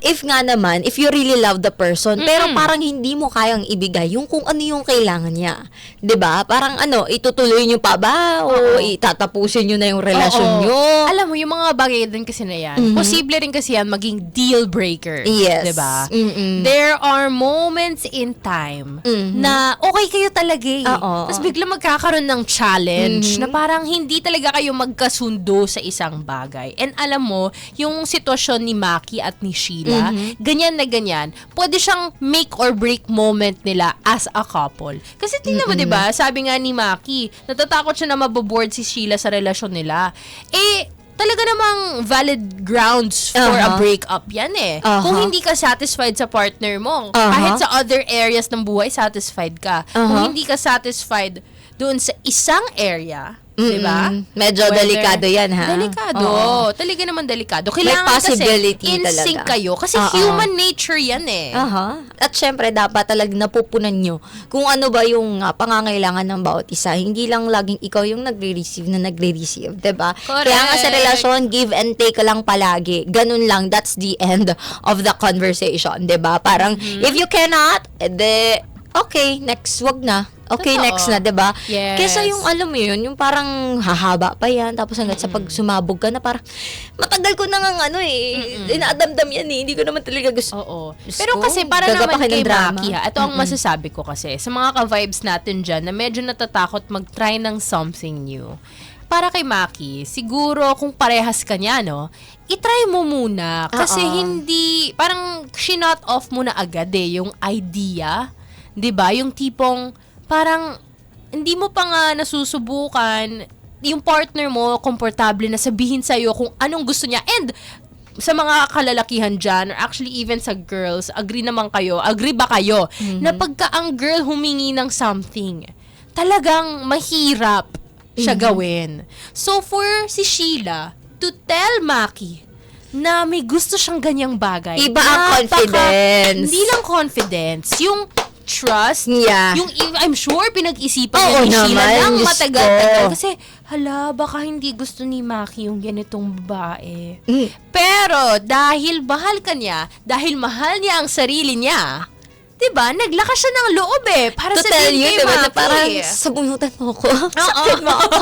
if nga naman, if you really love the person, pero parang hindi mo kayang ibigay yung kung ano yung kailangan niya. 'Di ba? Parang itutuloy niyo pa ba o itatapusin niyo na yung relasyon niyo? Alam mo, yung mga bagay din kasi na yan, posible rin kasi yan maging deal breaker. Yes. 'Di ba? There are moments in time na okay kayo talaga eh. Tapos bigla magkakaroon ng challenge na parang hindi talaga kayo magkasundo sa isang bagay. And alam mo, yung sitwasyon ni Maki at ni Sheila, ganyan na ganyan, pwede siyang make or break moment nila as a couple. Kasi tingnan mo, 'di ba? Sabi nga ni Maki, natatakot siya na maboboard si Sheila sa relasyon nila. Talaga namang valid grounds for a breakup yan eh. Kung hindi ka satisfied sa partner mo, kahit sa other areas ng buhay, satisfied ka. Kung hindi ka satisfied doon sa isang area, diba? Medyo delikado yan, ha? Delikado. Talaga naman delikado. Kailangan kasi in sync kayo. Kasi human nature yan eh. At syempre, dapat talagang napupunan nyo kung ano ba yung pangangailangan ng bawat isa. Hindi lang laging ikaw yung nagre-receive. Diba? Correct. Kaya nga sa relasyon, give and take lang palagi. Ganun lang. That's the end of the conversation. Diba? Parang, if you cannot, okay, next, wag na. Okay, Totoo. next na, 'di ba? Yes. Kesa yung alam mo yun, yung parang hahaba pa yan, tapos hanggang sa pag sumabog ka na parang matagal ko na nga inaadamdam yan eh. Hindi ko naman talaga gusto. Pero kasi para naman gagapakin kay ng drama. Maki, ito ang masasabi ko kasi sa mga ka-vibes natin dyan na medyo natatakot mag-try ng something new. Para kay Maki, siguro kung parehas ka niya, no, itry mo muna. Kasi hindi, parang shinot off mo na agad yung idea. 'Di ba? Yung tipong parang hindi mo pa nga nasusubukan, yung partner mo komportable na sabihin sa'yo kung anong gusto niya. And sa mga kalalakihan dyan, or actually even sa girls, agree ba kayo, na pagka ang girl humingi ng something, talagang mahirap siya gawin. So for si Sheila, to tell Maki na may gusto siyang ganyang bagay. Iba ang confidence. Hindi lang confidence, yung trust, yung I'm sure pinag-isipan niya ni Sheila ng matagal-tagal. Kasi, baka hindi gusto ni Maki yung ganitong babae. Pero, dahil mahal ka niya, dahil mahal niya ang sarili niya, diba, naglakas siya ng loob para sabihin kay Maki. Parang sabunutan mo ko. Sakit mo ako.